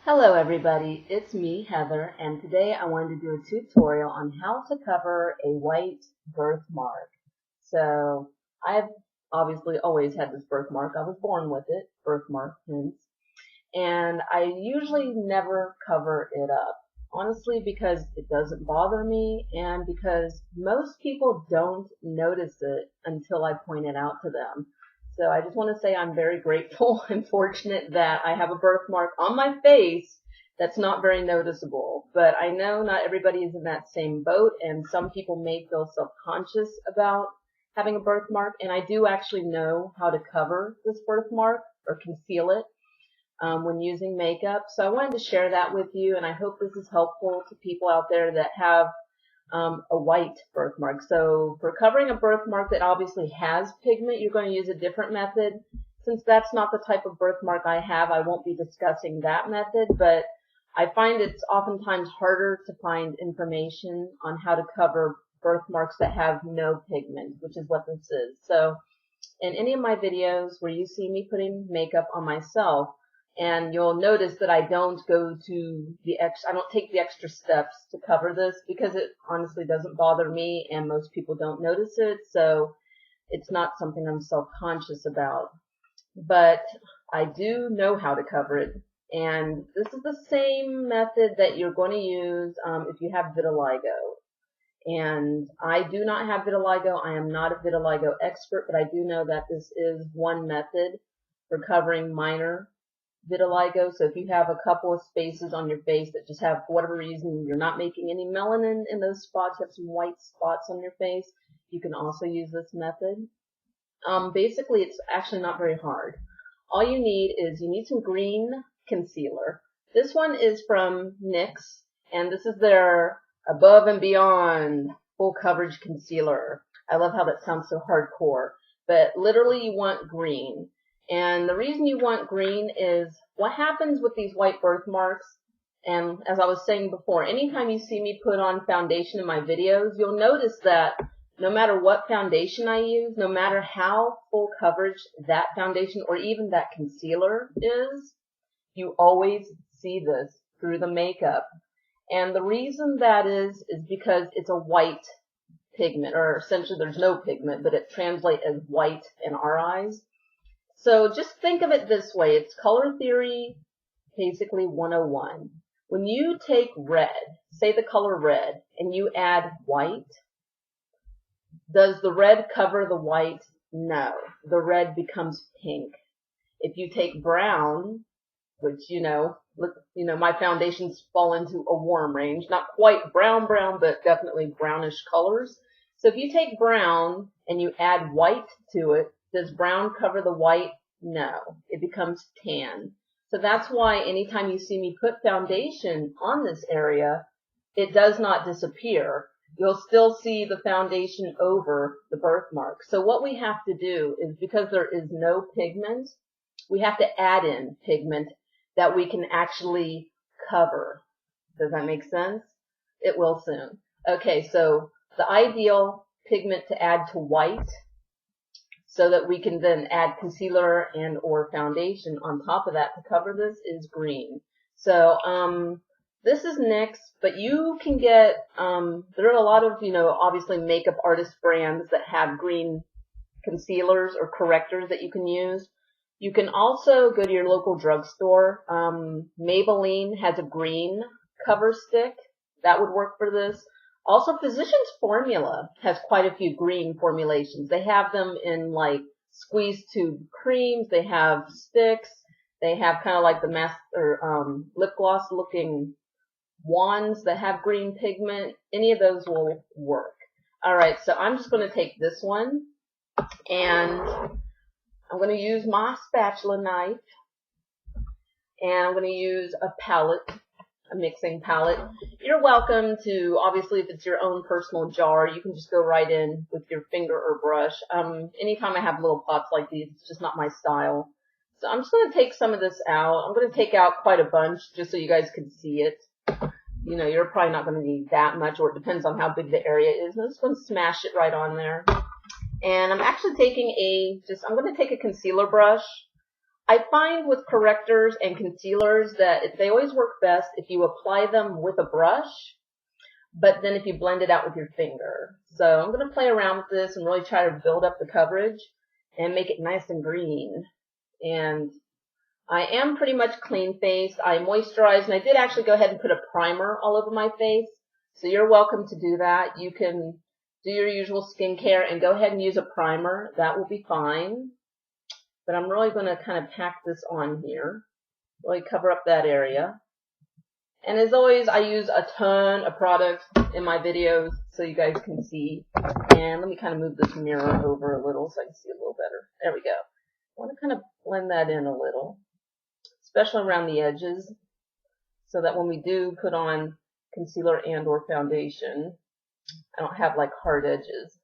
Hello everybody, it's me, Heather, and today I wanted to do a tutorial on how to cover a white birthmark. So, I've obviously always had this birthmark. I was born with it, birthmark hence, and I usually never cover it up. Honestly, because it doesn't bother me and because most people don't notice it until I point it out to them. So I just want to say I'm very grateful and fortunate that I have a birthmark on my face that's not very noticeable. But I know not everybody is in that same boat, and some people may feel self-conscious about having a birthmark, and I do actually know how to cover this birthmark or conceal it when using makeup. So I wanted to share that with you, and I hope this is helpful to people out there that have a white birthmark. So for covering a birthmark that obviously has pigment, you're going to use a different method. Since that's not the type of birthmark I have, I won't be discussing that method, but I find it's oftentimes harder to find information on how to cover birthmarks that have no pigment, which is what this is. So in any of my videos where you see me putting makeup on myself, and you'll notice that I don't go to I don't take the extra steps to cover this because it honestly doesn't bother me and most people don't notice it, so it's not something I'm self-conscious about. But I do know how to cover it, and this is the same method that you're going to use if you have vitiligo. And I do not have vitiligo. I am not a vitiligo expert, but I do know that this is one method for covering minor vitiligo. So if you have a couple of spaces on your face that just have, for whatever reason, you're not making any melanin in those spots, you have some white spots on your face, you can also use this method. Basically, it's actually not very hard. All you need is you need some green concealer. This one is from NYX, and this is their Above and Beyond Full Coverage Concealer. I love how that sounds so hardcore, but literally you want green. And the reason you want green is what happens with these white birthmarks, and as I was saying before, anytime you see me put on foundation in my videos, you'll notice that no matter what foundation I use, no matter how full coverage that foundation or even that concealer is, you always see this through the makeup. And the reason that is because it's a white pigment, or essentially there's no pigment, but it translates as white in our eyes. So just think of it this way. It's color theory, basically 101. When you take red, say the color red, and you add white, does the red cover the white? No. The red becomes pink. If you take brown, which, my foundations fall into a warm range, not quite brown, but definitely brownish colors. So if you take brown and you add white to it, does brown cover the white? No. It becomes tan. So that's why anytime you see me put foundation on this area, it does not disappear. You'll still see the foundation over the birthmark. So what we have to do is, because there is no pigment, we have to add in pigment that we can actually cover. Does that make sense? It will soon. Okay, so the ideal pigment to add to white, so that we can then add concealer and or foundation on top of that to cover this, is green. So this is NYX, but you can get, there are a lot of, obviously makeup artist brands that have green concealers or correctors that you can use. You can also go to your local drugstore. Maybelline has a green cover stick. That would work for this. Also, Physicians Formula has quite a few green formulations. They have them in like squeeze tube creams. They have sticks. They have kind of like the mask or lip gloss looking wands that have green pigment. Any of those will work. All right, so I'm just going to take this one and I'm going to use my spatula knife, and I'm going to use a palette, a mixing palette. You're welcome to, obviously, if it's your own personal jar, you can just go right in with your finger or brush. Anytime I have little pots like these, it's just not my style. So I'm just going to take some of this out. I'm going to take out quite a bunch just so you guys can see it. You're probably not going to need that much, or it depends on how big the area is. I'm just going to smash it right on there. And I'm actually taking I'm going to take a concealer brush. I find with correctors and concealers that they always work best if you apply them with a brush, but then if you blend it out with your finger. So I'm going to play around with this and really try to build up the coverage and make it nice and green. And I am pretty much clean faced. I moisturized, and I did actually go ahead and put a primer all over my face. So you're welcome to do that. You can do your usual skincare and go ahead and use a primer. That will be fine. But I'm really going to kind of pack this on here. Really cover up that area. And as always, I use a ton of products in my videos so you guys can see. And let me kind of move this mirror over a little so I can see a little better. There we go. I want to kind of blend that in a little, especially around the edges, so that when we do put on concealer and or foundation, I don't have like hard edges.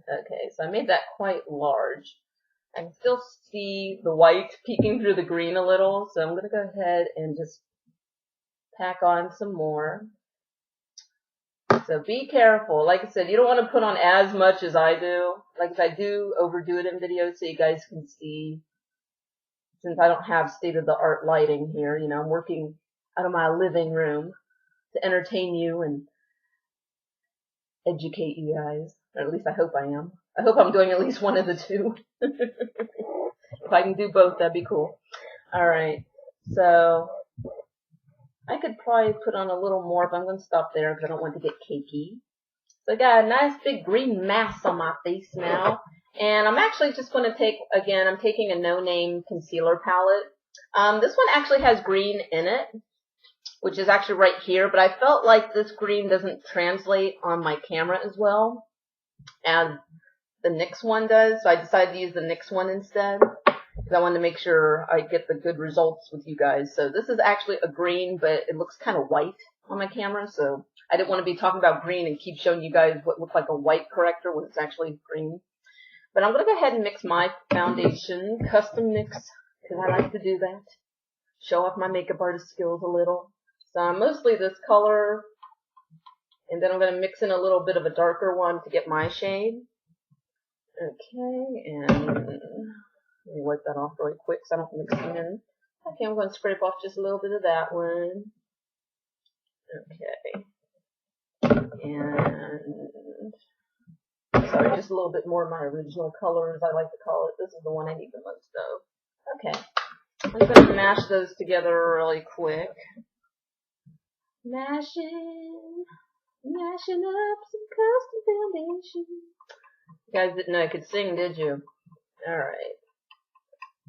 Okay, so I made that quite large. I can still see the white peeking through the green a little, so I'm going to go ahead and just pack on some more. So be careful. Like I said, you don't want to put on as much as I do. Like I do overdo it in videos so you guys can see. Since I don't have state-of-the-art lighting here, you know, I'm working out of my living room to entertain you and educate you guys. Or at least I hope I am. I hope I'm doing at least one of the two. If I can do both, that'd be cool. Alright, so I could probably put on a little more, but I'm going to stop there because I don't want to get cakey. So I got a nice big green mass on my face now. And I'm actually just going to take, again, I'm taking a no-name concealer palette. This one actually has green in it, which is actually right here, but I felt like this green doesn't translate on my camera as well as the NYX one does, so I decided to use the NYX one instead, because I wanted to make sure I get the good results with you guys. So this is actually a green, but it looks kind of white on my camera, so I didn't want to be talking about green and keep showing you guys what looked like a white corrector when it's actually green. But I'm going to go ahead and mix my foundation, custom mix, because I like to do that. Show off my makeup artist skills a little. So mostly this color, and then I'm going to mix in a little bit of a darker one to get my shade. Okay, and let me wipe that off really quick so I don't mix it in. Okay, I'm going to scrape off just a little bit of that one. Okay. And sorry, just a little bit more of my original color, as I like to call it. This is the one I need the most of. Okay. I'm going to mash those together really quick. Mashing up some custom foundation. You guys didn't know I could sing, did you? Alright.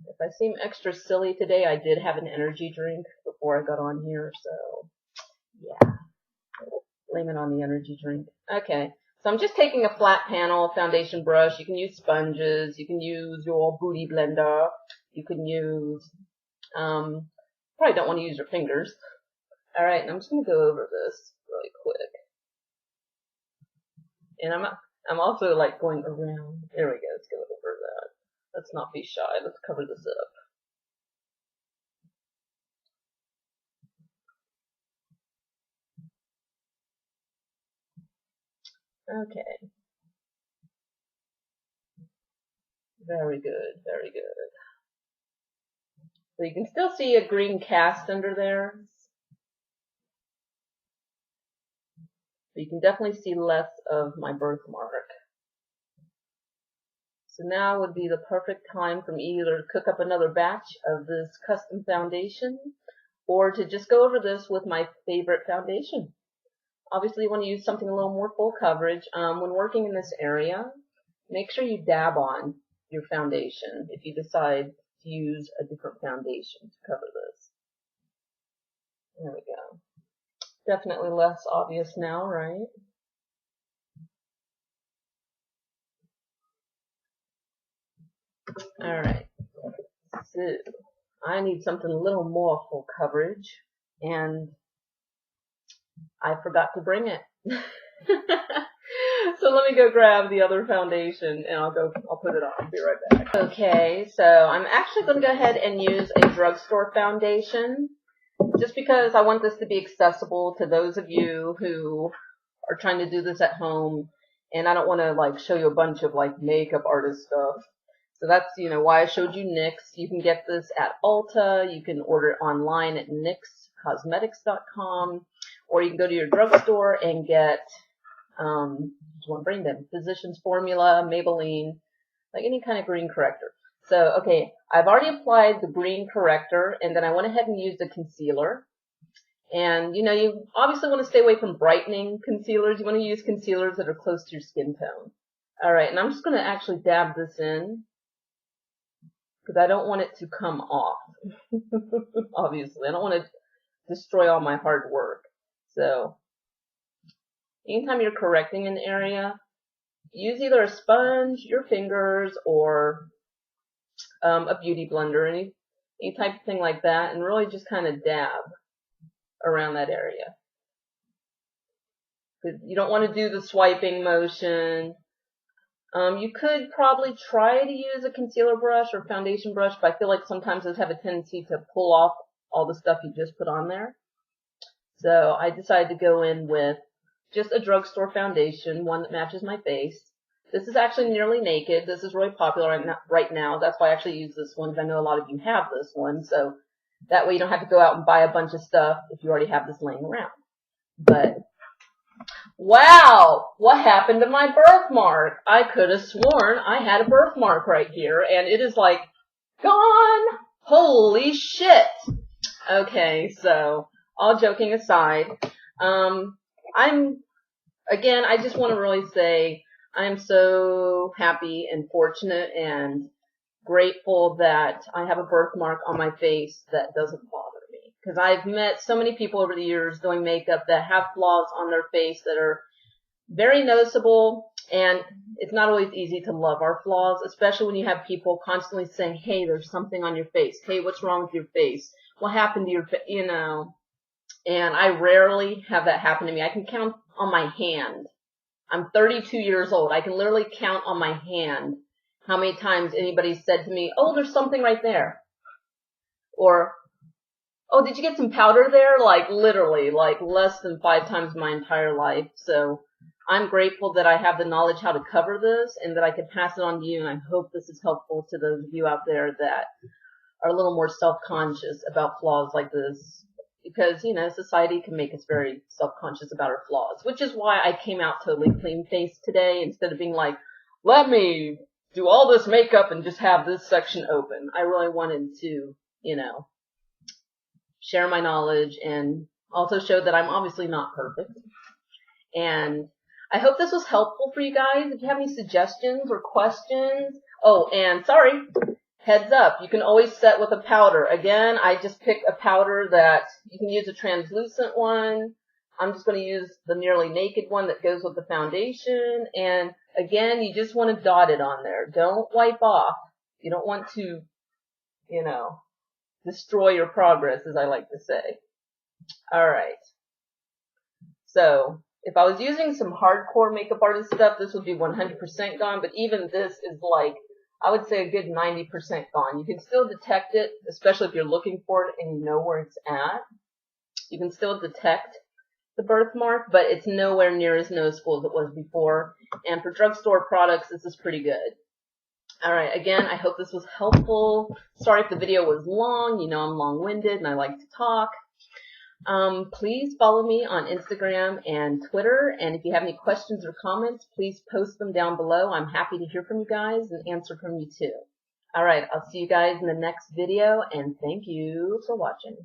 If I seem extra silly today, I did have an energy drink before I got on here, so yeah. Blame it on the energy drink. Okay. So I'm just taking a flat panel foundation brush. You can use sponges. You can use your booty blender. You can use, probably don't want to use your fingers. Alright, and I'm just going to go over this really quick. And I'm also like going around. There we go. Let's go over that. Let's not be shy. Let's cover this up. Okay. Very good. Very good. So you can still see a green cast under there. But you can definitely see less of my birthmark. So now would be the perfect time for me either to cook up another batch of this custom foundation or to just go over this with my favorite foundation. Obviously you want to use something a little more full coverage. When working in this area, make sure you dab on your foundation if you decide to use a different foundation to cover this. There we go. Definitely less obvious now, right? Alright, so I need something a little more full coverage, and I forgot to bring it. So let me go grab the other foundation and I'll put it on. I'll be right back. Okay, so I'm actually going to go ahead and use a drugstore foundation just because I want this to be accessible to those of you who are trying to do this at home, and I don't want to like show you a bunch of like makeup artist stuff. So that's, why I showed you NYX. You can get this at Ulta. You can order it online at nyxcosmetics.com, or you can go to your drugstore and get, just want to bring them, Physicians Formula, Maybelline, like any kind of green corrector. So, okay, I've already applied the green corrector, and then I went ahead and used a concealer. And, you obviously want to stay away from brightening concealers. You want to use concealers that are close to your skin tone. All right, and I'm just going to actually dab this in because I don't want it to come off. Obviously, I don't want to destroy all my hard work. So, anytime you're correcting an area, use either a sponge, your fingers, or a beauty blender, any type of thing like that, and really just kind of dab around that area. You don't want to do the swiping motion. You could probably try to use a concealer brush or foundation brush, but I feel like sometimes those have a tendency to pull off all the stuff you just put on there. So I decided to go in with just a drugstore foundation, one that matches my face. This is actually Nearly Naked. This is really popular right now. That's why I actually use this one, because I know a lot of you have this one. So that way you don't have to go out and buy a bunch of stuff if you already have this laying around. But wow, what happened to my birthmark? I could have sworn I had a birthmark right here, and it is like gone. Holy shit. Okay, so all joking aside, I just want to really say I'm so happy and fortunate and grateful that I have a birthmark on my face that doesn't bother me. Because I've met so many people over the years doing makeup that have flaws on their face that are very noticeable, and it's not always easy to love our flaws, especially when you have people constantly saying, hey, there's something on your face. Hey, what's wrong with your face? What happened to your face? And I rarely have that happen to me. I can count on my hand. I'm 32 years old. I can literally count on my hand how many times anybody said to me, oh, there's something right there. Or, oh, did you get some powder there? Like literally, like less than 5 times my entire life. So I'm grateful that I have the knowledge how to cover this and that I can pass it on to you. And I hope this is helpful to those of you out there that are a little more self-conscious about flaws like this. Because, society can make us very self-conscious about our flaws, which is why I came out totally clean-faced today instead of being like, let me do all this makeup and just have this section open. I really wanted to, share my knowledge and also show that I'm obviously not perfect. And I hope this was helpful for you guys. If you have any suggestions or questions, oh, and sorry, heads up, you can always set with a powder. Again, I just picked a powder that you can use a translucent one. I'm just going to use the Nearly Naked one that goes with the foundation. And again, you just want to dot it on there. Don't wipe off. You don't want to, destroy your progress, as I like to say. All right. So if I was using some hardcore makeup artist stuff, this would be 100% gone. But even this is like, I would say a good 90% gone. You can still detect it, especially if you're looking for it and you know where it's at. You can still detect the birthmark, but it's nowhere near as noticeable as it was before. And for drugstore products, this is pretty good. All right, again, I hope this was helpful. Sorry if the video was long. I'm long-winded and I like to talk. Please follow me on Instagram and Twitter, and if you have any questions or comments, please post them down below. I'm happy to hear from you guys and answer from you too. All right, I'll see you guys in the next video, and thank you for watching.